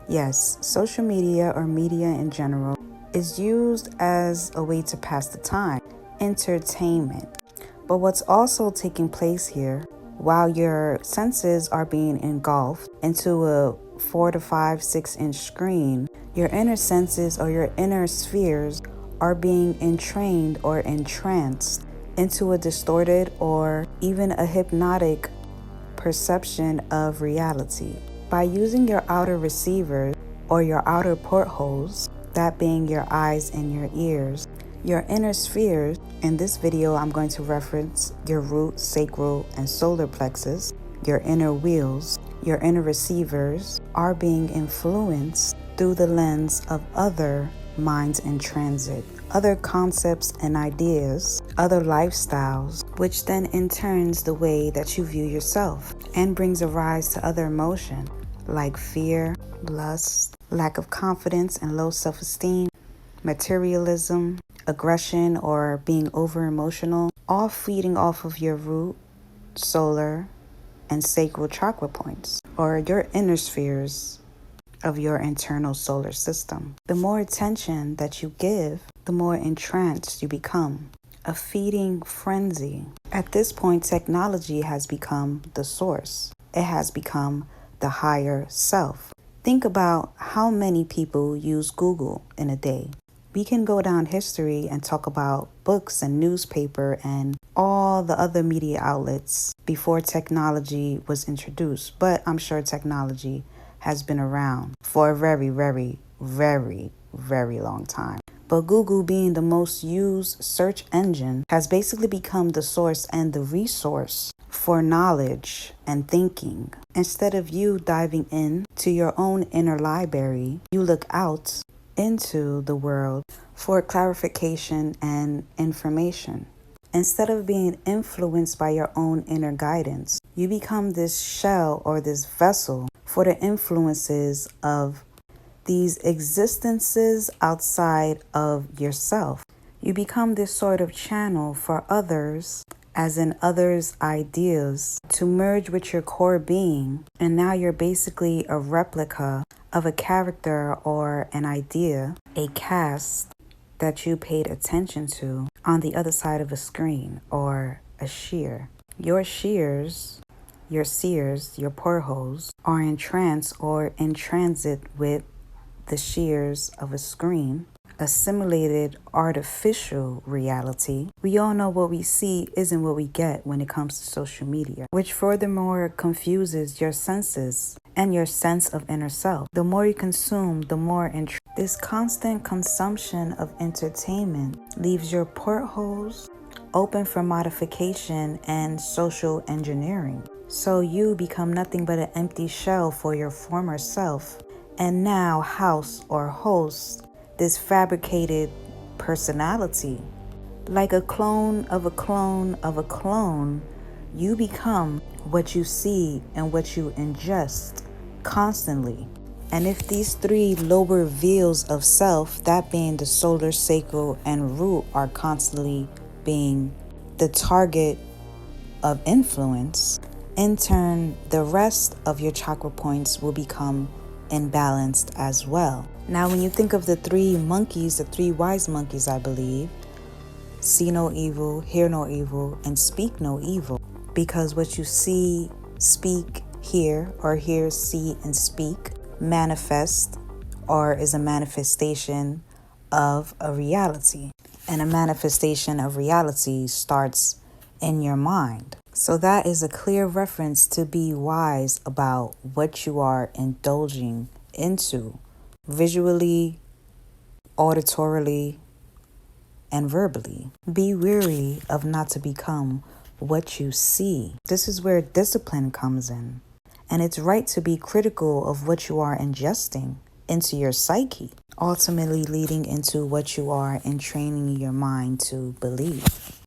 Yes, social media or media in general is used as a way to pass the time, entertainment. But what's also taking place here, while your senses are being engulfed into a 4 to 5, 6-inch screen, your inner senses or your inner spheres are being entrained or entranced into a distorted or even a hypnotic perception of reality. By using your outer receivers or your outer portholes, that being your eyes and your ears, your inner spheres, in this video I'm going to reference your root, sacral, and solar plexus, your inner wheels, your inner receivers are being influenced through the lens of other minds in transit, other concepts and ideas, other lifestyles, which then in turns the way that you view yourself and brings a rise to other emotion like fear, lust, lack of confidence and low self-esteem, materialism, aggression or being over emotional, all feeding off of your root, solar, and sacral chakra points or your inner spheres of your internal solar system. The more attention that you give, the more entranced you become. A feeding frenzy. At this point, technology has become the source. It has become the higher self. Think about how many people use Google in a day. We can go down history and talk about books and newspaper and all the other media outlets before technology was introduced. But I'm sure technology has been around for a very, very, very, very long time. But Google, being the most used search engine, has basically become the source and the resource for knowledge and thinking. Instead of you diving in to your own inner library, you look out into the world for clarification and information. Instead of being influenced by your own inner guidance, you become this shell or this vessel for the influences of these existences outside of yourself. You become this sort of channel for others, as in others' ideas, to merge with your core being. And now you're basically a replica of a character or an idea, a cast that you paid attention to on the other side of a screen or a shear. Your shears, your seers, your portholes are in trance or in transit with the shears of a screen, a simulated artificial reality. We all know what we see isn't what we get when it comes to social media, which furthermore confuses your senses and your sense of inner self. The more you consume, the more this constant consumption of entertainment leaves your portholes open for modification and social engineering. So you become nothing but an empty shell for your former self, and now house or host this fabricated personality. Like a clone of a clone of a clone, you become what you see and what you ingest constantly. And if these three lower veils of self, that being the solar, sacral, and root, are constantly being the target of influence, in turn, the rest of your chakra points will become imbalanced as well. Now, when you think of the three monkeys, the three wise monkeys, I believe, see no evil, hear no evil, and speak no evil. Because what you see, speak, hear, or hear, see, and speak manifest or is a manifestation of a reality. And a manifestation of reality starts in your mind. So that is a clear reference to be wise about what you are indulging into, visually, auditorily, and verbally. Be wary of not to become what you see. This is where discipline comes in. And it's right to be critical of what you are ingesting into your psyche, ultimately leading into what you are entraining your mind to believe.